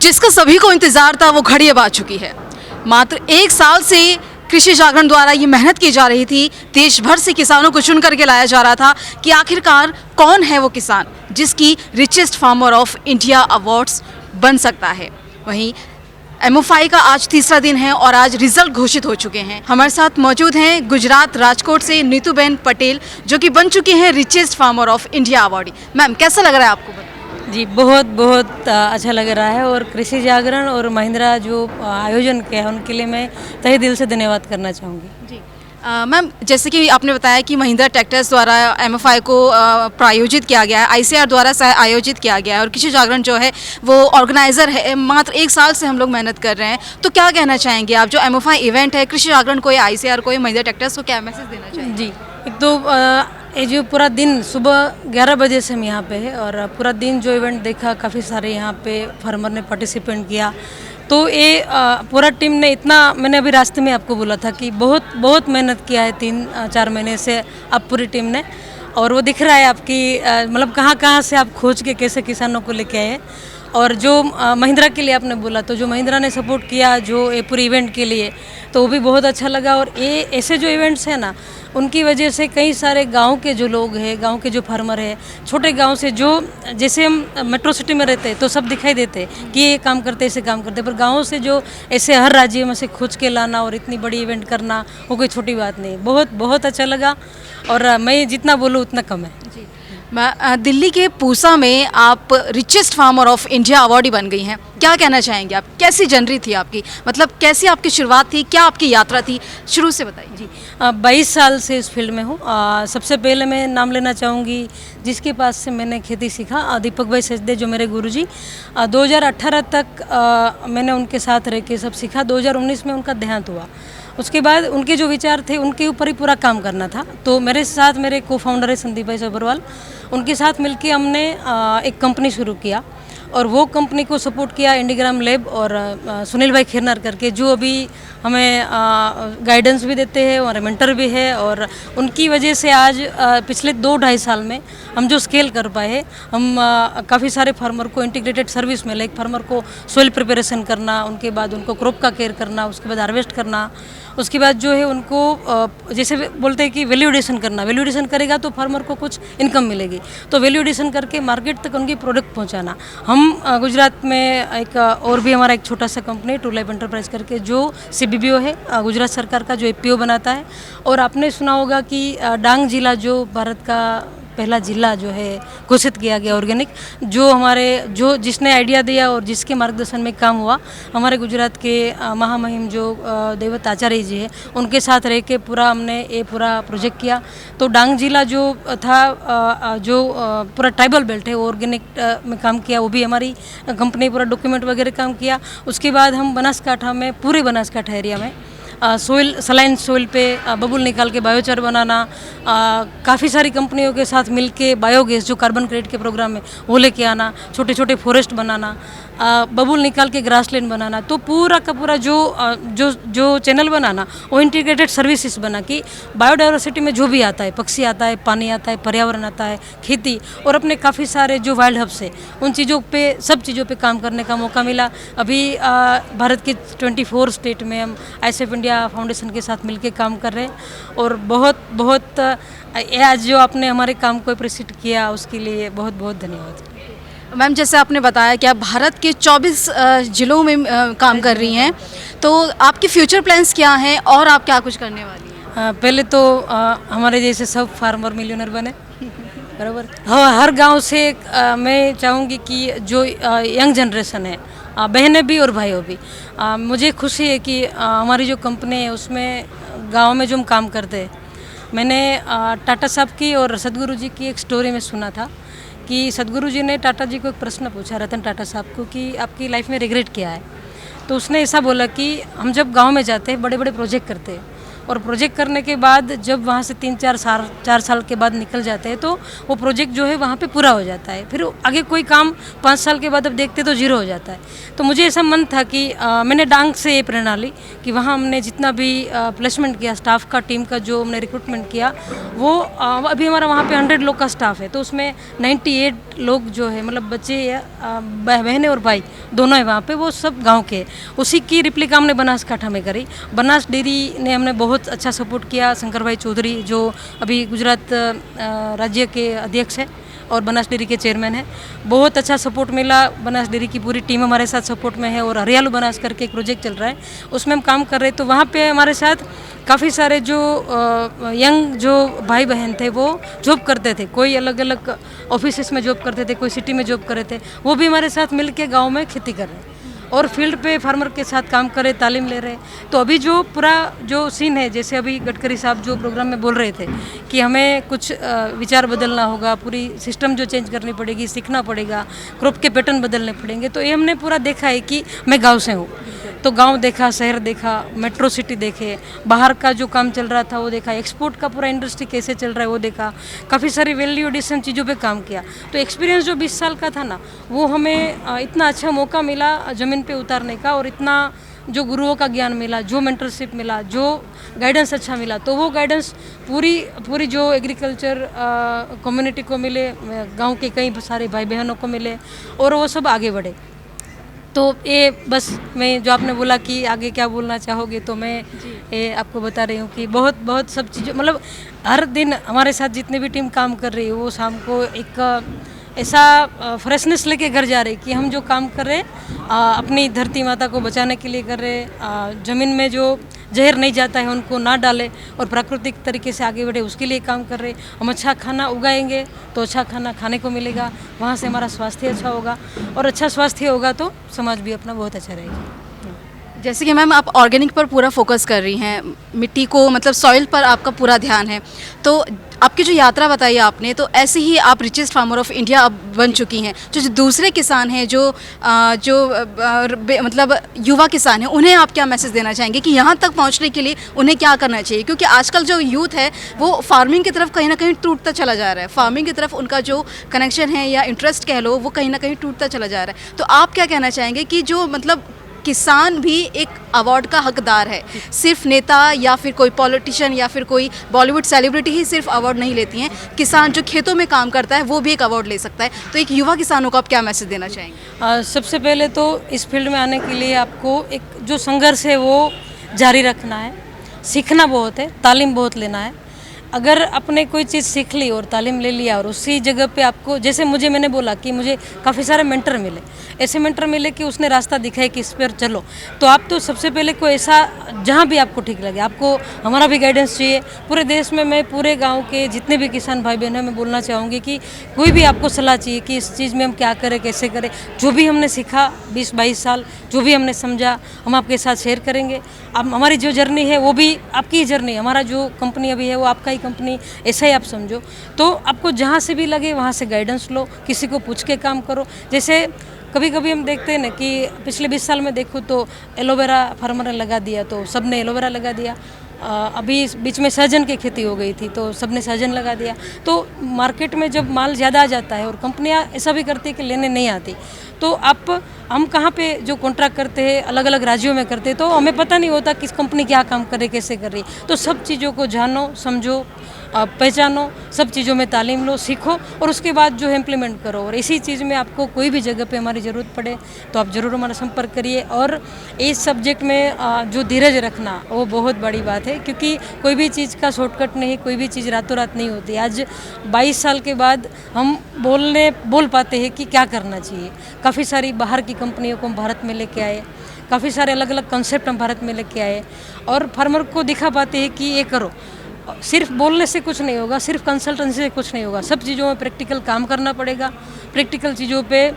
जिसका सभी को इंतजार था वो घड़ी अब आ चुकी है। मात्र एक साल से कृषि जागरण द्वारा ये मेहनत की जा रही थी, देश भर से किसानों को चुन करके लाया जा रहा था कि आखिरकार कौन है वो किसान जिसकी richest farmer of India awards बन सकता है। वहीं MFI का आज तीसरा दिन है और आज रिजल्ट घोषित हो चुके हैं। हमारे साथ मौजूद हैं गुजरात राजकोट से नीतूबेन पटेल, जो कि बन चुकी हैं richest farmer of India awardee. Ma'am, कैसा लग रहा है आपको? जी, बहुत बहुत अच्छा लग रहा है और कृषि जागरण और महिंद्रा जो आयोजन किया है उनके लिए मैं तहे दिल से धन्यवाद करना चाहूँगी। जी मैम, जैसे कि आपने बताया कि महिंद्रा ट्रैक्टर्स द्वारा MFI को प्रायोजित किया गया है, ICAR द्वारा आयोजित किया गया है और कृषि जागरण जो है वो ऑर्गेनाइज़र है। मात्र एक साल से हम लोग मेहनत कर रहे हैं, तो क्या कहना चाहेंगे आप? जो MFI इवेंट है, कृषि जागरण को या ICAR को या महिंद्रा ट्रैक्टर्स को क्या मैसेज देना चाहेंगे? जी, एक तो ये जो पूरा दिन सुबह 11 बजे से हम यहाँ पे है और पूरा दिन जो इवेंट देखा, काफ़ी सारे यहाँ पे फार्मर ने पार्टिसिपेंट किया। तो ये पूरा टीम ने इतना, मैंने अभी रास्ते में आपको बोला था कि बहुत बहुत मेहनत किया है 3-4 महीने से अब पूरी टीम ने, और वो दिख रहा है आपकी मतलब कहाँ कहाँ से आप खोज के कैसे किसानों को लेके आए। और जो महिंद्रा के लिए आपने बोला, तो जो महिंद्रा ने सपोर्ट किया जो ये पूरी इवेंट के लिए, तो वो भी बहुत अच्छा लगा। और ये ऐसे जो इवेंट्स हैं ना, उनकी वजह से कई सारे गांव के जो लोग हैं, गांव के जो फार्मर हैं, छोटे गांव से जो, जैसे हम मेट्रो सिटी में रहते हैं तो सब दिखाई देते हैं कि ये काम करते, ऐसे काम करते, पर गाँव से जो ऐसे हर राज्य में से खोज के लाना और इतनी बड़ी इवेंट करना, वो कोई छोटी बात नहीं। बहुत बहुत अच्छा लगा और मैं जितना बोलूँ उतना कम है। जी, दिल्ली के पूसा में आप richest farmer of India awardee बन गई हैं। क्या कहना चाहेंगे आप? कैसी जर्नी थी आपकी, मतलब कैसी आपकी शुरुआत थी, क्या आपकी यात्रा थी? शुरू से बताइए। जी, 22 साल से इस फील्ड में हूँ। सबसे पहले मैं नाम लेना चाहूँगी जिसके पास से मैंने खेती सीखा, दीपक भाई सचदे, जो मेरे गुरुजी। 2018 तक मैंने उनके साथ रह के सब सीखा। 2019 में उनका देहांत हुआ। उसके बाद उनके जो विचार थे उनके ऊपर ही पूरा काम करना था, तो मेरे साथ मेरे को फाउंडर है संदीप भाई सब्बरवाल, उनके साथ मिलके हमने एक कंपनी शुरू किया और वो कंपनी को सपोर्ट किया इंडीग्राम लैब और सुनील भाई खिरनार करके, जो अभी हमें गाइडेंस भी देते हैं और मेंटर भी है। और उनकी वजह से आज पिछले 2-2.5 साल में हम जो स्केल कर पाए हैं, हम काफ़ी सारे फार्मर को इंटीग्रेटेड सर्विस मिले। एक फार्मर को सोइल प्रिपरेशन करना, उनके बाद उनको क्रॉप का केयर करना, उसके बाद हार्वेस्ट करना, उसके बाद जो है उनको जैसे बोलते हैं कि वैल्यू एडिशन करना। वैल्यू एडिशन करेगा तो फार्मर को कुछ इनकम मिलेगी, तो वैल्यू एडिशन करके मार्केट तक उनकी प्रोडक्ट पहुंचाना। हम गुजरात में एक और भी हमारा एक छोटा सा कंपनी टू लाइफ एंटरप्राइज करके, जो CBBO है गुजरात सरकार का, जो APO बनाता है। और आपने सुना होगा कि डांग जिला जो भारत का पहला जिला जो है घोषित किया गया ऑर्गेनिक, जो हमारे जो जिसने आइडिया दिया और जिसके मार्गदर्शन में काम हुआ, हमारे गुजरात के महामहिम जो देवत आचार्य जी है, उनके साथ रह के पूरा हमने ये पूरा प्रोजेक्ट किया। तो डांग जिला जो था, जो पूरा ट्राइबल बेल्ट है, वो ऑर्गेनिक में काम किया, वो भी हमारी कंपनी पूरा डॉक्यूमेंट वगैरह काम किया। उसके बाद हम बनासकाठा में, पूरे बनासकाठा एरिया में सोइल, सलाइन सोइल पे बबुल निकाल के बायोचार बनाना, काफ़ी सारी कंपनियों के साथ मिलके बायोगैस जो कार्बन क्रेडिट के प्रोग्राम में वो लेके आना, छोटे छोटे फॉरेस्ट बनाना, बबुल निकाल के ग्रासलैंड बनाना। तो पूरा का पूरा जो चैनल बनाना, वो इंटीग्रेटेड सर्विसेज बना कि बायोडाइवर्सिटी में जो भी आता है, पक्षी आता है, पानी आता है, पर्यावरण आता है, खेती, और अपने काफ़ी सारे जो वाइल्ड हब्स है, उन चीज़ों पे, सब चीज़ों पे काम करने का मौका मिला। अभी भारत के 24 स्टेट में हम ICF इंडिया फाउंडेशन के साथ मिलके काम कर रहे हैं और बहुत बहुत आज जो आपने हमारे काम को अप्रिशिएट किया, उसके लिए बहुत बहुत धन्यवाद। मैम, जैसे आपने बताया कि आप भारत के 24 जिलों में काम कर रही हैं, तो आपके फ्यूचर प्लान्स क्या हैं और आप क्या कुछ करने वाली हैं? पहले तो हमारे जैसे सब फार्मर मिलियनर बने, बराबर। हाँ, हर गांव से मैं चाहूँगी कि जो यंग जनरेशन है, बहनें भी और भाइयों भी, मुझे खुशी है कि हमारी जो कंपनी है उसमें गांव में जो हम काम करते हैं, मैंने टाटा साहब की और सदगुरु जी की एक स्टोरी में सुना था कि सदगुरु जी ने टाटा जी को एक प्रश्न पूछा, रतन टाटा साहब को, कि आपकी लाइफ में रिग्रेट क्या है। तो उसने ऐसा बोला कि हम जब गांव में जाते हैं, बड़े बड़े प्रोजेक्ट करते हैं, और प्रोजेक्ट करने के बाद जब वहाँ से 4 साल के बाद निकल जाते हैं तो वो प्रोजेक्ट जो है वहाँ पे पूरा हो जाता है। फिर आगे कोई काम 5 साल के बाद अब देखते तो जीरो हो जाता है। तो मुझे ऐसा मन था कि मैंने डांग से ये प्रेरणा ली कि वहाँ हमने जितना भी प्लेसमेंट किया, स्टाफ का, टीम का जो हमने रिक्रूटमेंट किया, वो अभी हमारा वहाँ पे 100 लोग का स्टाफ है। तो उसमें 98 लोग जो है, मतलब बच्चे या बहनें और भाई दोनों है वहाँ पे, वो सब गांव के। उसी की रिप्लिका हमने बनासकाठा में करी। बनास डेयरी ने हमने बहुत अच्छा सपोर्ट किया। शंकर भाई चौधरी जो अभी गुजरात राज्य के अध्यक्ष है और बनास डेयरी के चेयरमैन है, बहुत अच्छा सपोर्ट मिला। बनास डेयरी की पूरी टीम हमारे साथ सपोर्ट में है। और हरियालू बनास करके एक प्रोजेक्ट चल रहा है, उसमें हम काम कर रहे हैं। तो वहाँ पे हमारे साथ काफ़ी सारे जो यंग जो भाई बहन थे वो जॉब करते थे, कोई अलग अलग ऑफिसेस में जॉब करते थे, कोई सिटी में जॉब कर रहे थे, वो भी हमारे साथ मिल के गाँव में खेती कर रहे हैं और फील्ड पे फार्मर के साथ काम करे, तालीम ले रहे। तो अभी जो पूरा जो सीन है, जैसे अभी गडकरी साहब जो प्रोग्राम में बोल रहे थे कि हमें कुछ विचार बदलना होगा, पूरी सिस्टम जो चेंज करनी पड़ेगी, सीखना पड़ेगा, क्रॉप के पैटर्न बदलने पड़ेंगे। तो ये हमने पूरा देखा है कि मैं गांव से हूँ, तो गांव देखा, शहर देखा, मेट्रो सिटी देखे, बाहर का जो काम चल रहा था वो देखा, एक्सपोर्ट का पूरा इंडस्ट्री कैसे चल रहा है वो देखा, काफ़ी सारी वैल्यू एडिशन चीज़ों पे काम किया। तो एक्सपीरियंस जो 20 साल का था ना, वो हमें इतना अच्छा मौका मिला ज़मीन पे उतारने का, और इतना जो गुरुओं का ज्ञान मिला, जो मेंटरशिप मिला, जो गाइडेंस अच्छा मिला, तो वो गाइडेंस पूरी जो एग्रीकल्चर कम्युनिटी को मिले, गांव के कई सारे भाई बहनों को मिले, और वो सब आगे बढ़े। तो ये बस मैं जो आपने बोला कि आगे क्या बोलना चाहोगे, तो मैं ये आपको बता रही हूँ कि बहुत बहुत सब चीज़ें, मतलब हर दिन हमारे साथ जितने भी टीम काम कर रही है वो शाम को एक ऐसा फ्रेशनेस लेके घर जा रहे कि हम जो काम कर रहे अपनी धरती माता को बचाने के लिए कर रहे, ज़मीन में जो जहर नहीं जाता है उनको ना डाले और प्राकृतिक तरीके से आगे बढ़े, उसके लिए काम कर रहे। हम अच्छा खाना उगाएंगे तो अच्छा खाना खाने को मिलेगा, वहाँ से हमारा स्वास्थ्य अच्छा होगा, और अच्छा स्वास्थ्य होगा तो समाज भी अपना बहुत अच्छा रहेगा। जैसे कि मैम आप ऑर्गेनिक पर पूरा फोकस कर रही हैं, मिट्टी को मतलब सॉइल पर आपका पूरा ध्यान है, तो आपकी जो यात्रा बताई आपने, तो ऐसे ही आप रिचेस्ट फार्मर ऑफ इंडिया अब बन चुकी हैं। जो दूसरे किसान हैं, मतलब युवा किसान हैं, उन्हें आप क्या मैसेज देना चाहेंगे कि यहाँ तक पहुँचने के लिए उन्हें क्या करना चाहिए? क्योंकि आजकल जो यूथ है वो फार्मिंग की तरफ कहीं ना कहीं टूटता चला जा रहा है, फार्मिंग की तरफ उनका जो कनेक्शन है या इंटरेस्ट कह लो, वो कहीं ना कहीं टूटता चला जा रहा है। तो आप क्या कहना चाहेंगे कि जो मतलब किसान भी एक अवार्ड का हकदार है, सिर्फ नेता या फिर कोई पॉलिटिशियन या फिर कोई बॉलीवुड सेलिब्रिटी ही सिर्फ अवार्ड नहीं लेती हैं, किसान जो खेतों में काम करता है वो भी एक अवार्ड ले सकता है। तो एक युवा किसानों को आप क्या मैसेज देना चाहेंगे? सबसे पहले तो इस फील्ड में आने के लिए आपको एक जो संघर्ष है वो जारी रखना है, सीखना बहुत है, तालीम बहुत लेना है। अगर आपने कोई चीज़ सीख ली और तालीम ले लिया और उसी जगह पे आपको, जैसे मैंने बोला कि मुझे काफ़ी सारे मेंटर मिले, ऐसे मेंटर मिले कि उसने रास्ता दिखाया कि इस पर चलो, तो आप तो सबसे पहले कोई ऐसा जहाँ भी आपको ठीक लगे, आपको हमारा भी गाइडेंस चाहिए। पूरे देश में मैं पूरे गांव के जितने भी किसान भाई बहन हैं मैं बोलना चाहूँगी कि कोई भी आपको सलाह चाहिए कि इस चीज़ में हम क्या करें, कैसे करें, जो भी हमने सीखा 20-22 साल, जो भी हमने समझा, हम आपके साथ शेयर करेंगे। अब हमारी जो जर्नी है वो भी आपकी ही जर्नी, हमारा जो कंपनी अभी है वो आपका ही कंपनी, ऐसा ही आप समझो। तो आपको जहाँ से भी लगे वहाँ से गाइडेंस लो, किसी को पूछ के काम करो। जैसे कभी कभी हम देखते हैं ना कि पिछले 20 साल में देखो तो एलोवेरा फार्मर ने लगा दिया तो सब ने एलोवेरा लगा दिया, अभी इस बीच में सहजन की खेती हो गई थी तो सब ने सहजन लगा दिया। तो मार्केट में जब माल ज़्यादा आ जाता है और कंपनियां ऐसा भी करती है कि लेने नहीं आती, तो हम कहाँ पे जो कॉन्ट्रैक्ट करते हैं अलग अलग राज्यों में करते हैं, तो हमें पता नहीं होता किस कंपनी क्या काम कर रही, कैसे कर रही। तो सब चीज़ों को जानो, समझो, पहचानो, सब चीज़ों में तालीम लो, सीखो और उसके बाद जो है इम्प्लीमेंट करो। और इसी चीज़ में आपको कोई भी जगह पे हमारी ज़रूरत पड़े तो आप ज़रूर हमारा संपर्क करिए। और इस सब्जेक्ट में जो धीरज रखना वो बहुत बड़ी बात है, क्योंकि कोई भी चीज़ का शॉर्टकट नहीं, कोई भी चीज़ रातों रात नहीं होती। आज 22 साल के बाद हम बोल पाते हैं कि क्या करना चाहिए। काफ़ी सारी बाहर की कंपनियों को हम भारत में लेके आए, काफ़ी सारे अलग अलग कंसेप्ट हम भारत में लेके आए और फार्मर को दिखा पाते हैं कि ये करो। सिर्फ बोलने से कुछ नहीं होगा, सिर्फ कंसल्टेंसी से कुछ नहीं होगा, सब चीज़ों में प्रैक्टिकल काम करना पड़ेगा। प्रैक्टिकल चीज़ों पे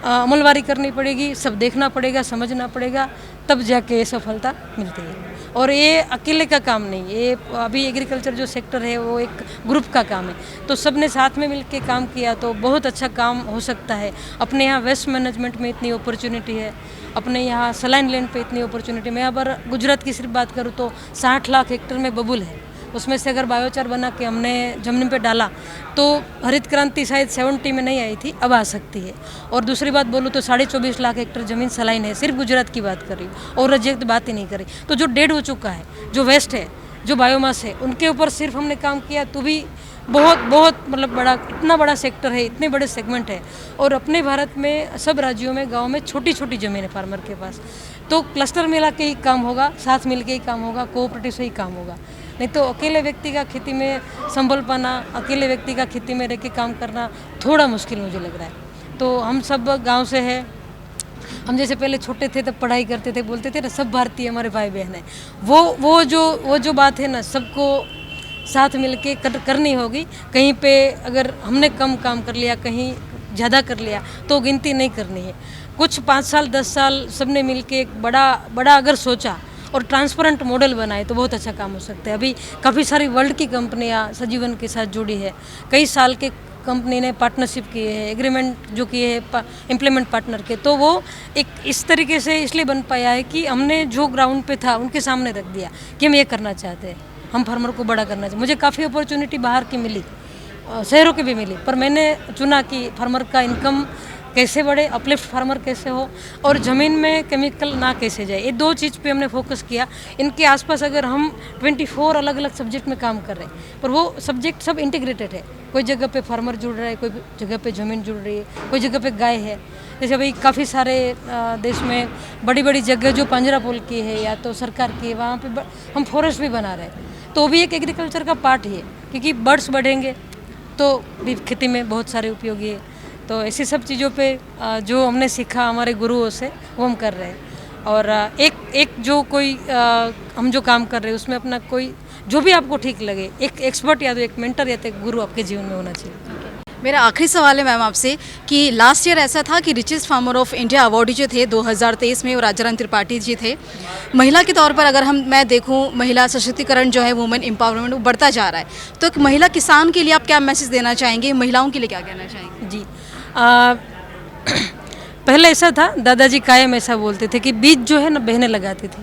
अमलवारी करनी पड़ेगी, सब देखना पड़ेगा, समझना पड़ेगा, तब जाके ये सफलता मिलती है। और ये अकेले का काम नहीं, ये अभी एग्रीकल्चर जो सेक्टर है वो एक ग्रुप का काम है, तो सब ने साथ में मिलके काम किया तो बहुत अच्छा काम हो सकता है। अपने यहाँ वेस्ट मैनेजमेंट में इतनी अपॉर्चुनिटी है, अपने यहाँ सलाइन लैंड पे इतनी अपॉर्चुनिटी। मैं अगर गुजरात की सिर्फ बात करूँ तो 60 लाख हेक्टेयर में बबुल है, उसमें से अगर बायोचार बना के हमने जमीन पे डाला तो हरित क्रांति शायद 70 में नहीं आई थी, अब आ सकती है। और दूसरी बात बोलूँ तो 24.5 लाख हेक्टेयर ज़मीन सलाइन है, सिर्फ गुजरात की बात कर रही हूँ, और रिजेक्ट बात ही नहीं करी। तो जो डेड हो चुका है, जो वेस्ट है, जो बायोमास है, उनके ऊपर सिर्फ हमने काम किया तो भी बहुत बहुत मतलब बड़ा, इतना बड़ा सेक्टर है, इतने बड़े सेगमेंट है। और अपने भारत में सब राज्यों में, गाँव में छोटी छोटी ज़मीन है फार्मर के पास, तो क्लस्टर मिला के ही काम होगा, साथ मिल के ही काम होगा, कोऑपरेटिव से ही काम होगा। नहीं तो अकेले व्यक्ति का खेती में संभल पाना, अकेले व्यक्ति का खेती में रह के काम करना थोड़ा मुश्किल मुझे लग रहा है। तो हम सब गांव से हैं, हम जैसे पहले छोटे थे तब पढ़ाई करते थे, बोलते थे ना सब भारतीय हमारे भाई बहन हैं, वो जो बात है ना, सबको साथ मिल के करनी होगी। कहीं पे अगर हमने कम काम कर लिया, कहीं ज़्यादा कर लिया तो गिनती नहीं करनी है। कुछ 5 साल 10 साल सबने मिल के एक बड़ा अगर सोचा और ट्रांसपेरेंट मॉडल बनाए तो बहुत अच्छा काम हो सकता है। अभी काफ़ी सारी वर्ल्ड की कंपनियां सजीवन के साथ जुड़ी है, कई साल के कंपनी ने पार्टनरशिप किए हैं, एग्रीमेंट जो किए हैं इम्प्लीमेंट पार्टनर के, तो वो एक इस तरीके से इसलिए बन पाया है कि हमने जो ग्राउंड पे था उनके सामने रख दिया कि हम ये करना चाहते हैं, हम फार्मर को बड़ा करना चाहिए। मुझे काफ़ी अपॉर्चुनिटी बाहर की मिली, शहरों की भी मिली, पर मैंने चुना कि फार्मर का इनकम कैसे बढ़े, अपलिफ्ट फार्मर कैसे हो, और ज़मीन में केमिकल ना कैसे जाए, ये 2 चीज़ पे हमने फोकस किया। इनके आसपास अगर हम 24 अलग अलग सब्जेक्ट में काम कर रहे हैं, पर वो सब्जेक्ट सब इंटीग्रेटेड है, कोई जगह पे फार्मर जुड़ रहा है, कोई जगह पे ज़मीन जुड़ रही है, कोई जगह पे गाय है। जैसे भाई काफ़ी सारे देश में बड़ी बड़ी जगह जो पंजरापोल की है या तो सरकार की है, वहाँ पे हम फॉरेस्ट भी बना रहे हैं, तो भी एक एग्रीकल्चर का पार्ट ही है, क्योंकि बर्ड्स बढ़ेंगे तो भी खेती में बहुत सारे उपयोगी है। तो ऐसी सब चीज़ों पे जो हमने सीखा हमारे गुरुओं से वो हम कर रहे हैं। और एक जो कोई हम जो काम कर रहे हैं उसमें अपना कोई जो भी आपको ठीक लगे, एक एक्सपर्ट या तो एक मेंटर या तो एक गुरु आपके जीवन में होना चाहिए। मेरा आखिरी सवाल है मैम आपसे कि लास्ट ईयर ऐसा था कि richest farmer of India awardee जो थे 2023 में वो राजाराम त्रिपाठी जी थे। महिला के तौर पर अगर मैं देखूं, महिला सशक्तिकरण जो है, वुमेन एम्पावरमेंट, वो बढ़ता जा रहा है, तो एक महिला किसान के लिए आप क्या मैसेज देना चाहेंगे, महिलाओं के लिए क्या कहना चाहेंगे? जी पहले ऐसा था, दादाजी कायम ऐसा बोलते थे कि बीज जो है ना बहनें लगाती थी,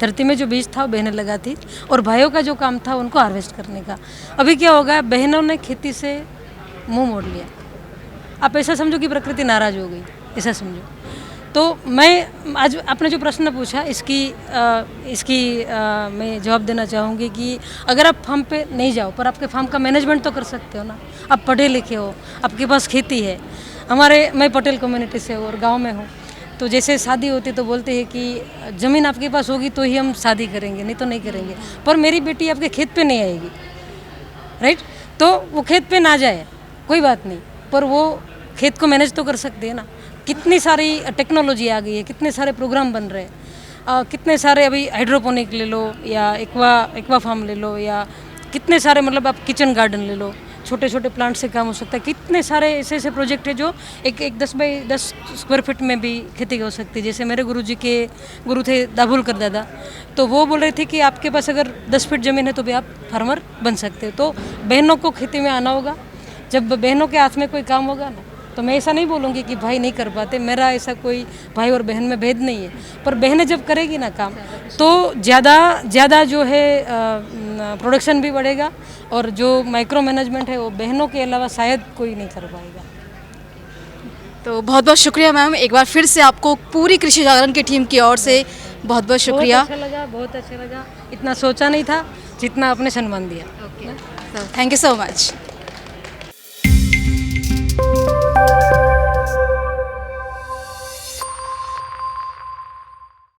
धरती में जो बीज था वो बहनें लगाती, और भाइयों का जो काम था उनको हार्वेस्ट करने का। अभी क्या होगा, बहनों ने खेती से मुंह मोड़ लिया। आप ऐसा समझो कि प्रकृति नाराज हो गई, ऐसा समझो। तो मैं आज आपने जो प्रश्न पूछा इसकी मैं जवाब देना चाहूँगी कि अगर आप फार्म पे नहीं जाओ पर आपके फार्म का मैनेजमेंट तो कर सकते हो ना। आप पढ़े लिखे हो, आपके पास खेती है। मैं पटेल कम्युनिटी से हूँ और गांव में हूँ, तो जैसे शादी होती तो बोलते हैं कि ज़मीन आपके पास होगी तो ही हम शादी करेंगे, नहीं तो नहीं करेंगे। पर मेरी बेटी आपके खेत पे नहीं आएगी, राइट? तो वो खेत पे ना जाए कोई बात नहीं, पर वो खेत को मैनेज तो कर सकते हैं ना। कितनी सारी टेक्नोलॉजी आ गई है, कितने सारे प्रोग्राम बन रहे हैं, कितने सारे अभी हाइड्रोपोनिक ले लो या एक्वा फार्म ले लो, या कितने सारे मतलब आप किचन गार्डन ले लो, छोटे छोटे प्लांट से काम हो सकता है। कितने सारे ऐसे प्रोजेक्ट है जो एक 10 बाई 10 स्क्वायर फीट में भी खेती हो सकती है। जैसे मेरे गुरु थे दाभोलकर दादा, तो वो बोल रहे थे कि आपके पास अगर 10 फीट ज़मीन है तो भी आप फार्मर बन सकते हो। तो बहनों को खेती में आना होगा। जब बहनों के हाथ में कोई काम होगा ना, तो मैं ऐसा नहीं बोलूँगी कि भाई नहीं कर पाते, मेरा ऐसा कोई भाई और बहन में भेद नहीं है। पर बहनें जब करेगी ना काम, तो ज़्यादा जो है प्रोडक्शन भी बढ़ेगा, और जो माइक्रो मैनेजमेंट है वो बहनों के अलावा शायद कोई नहीं कर पाएगा। तो बहुत बहुत शुक्रिया मैम, एक बार फिर से आपको पूरी कृषि जागरण की टीम की ओर से बहुत बहुत शुक्रिया। बहुत अच्छा लगा। इतना सोचा नहीं था जितना आपने सम्मान दिया। Thank you so much.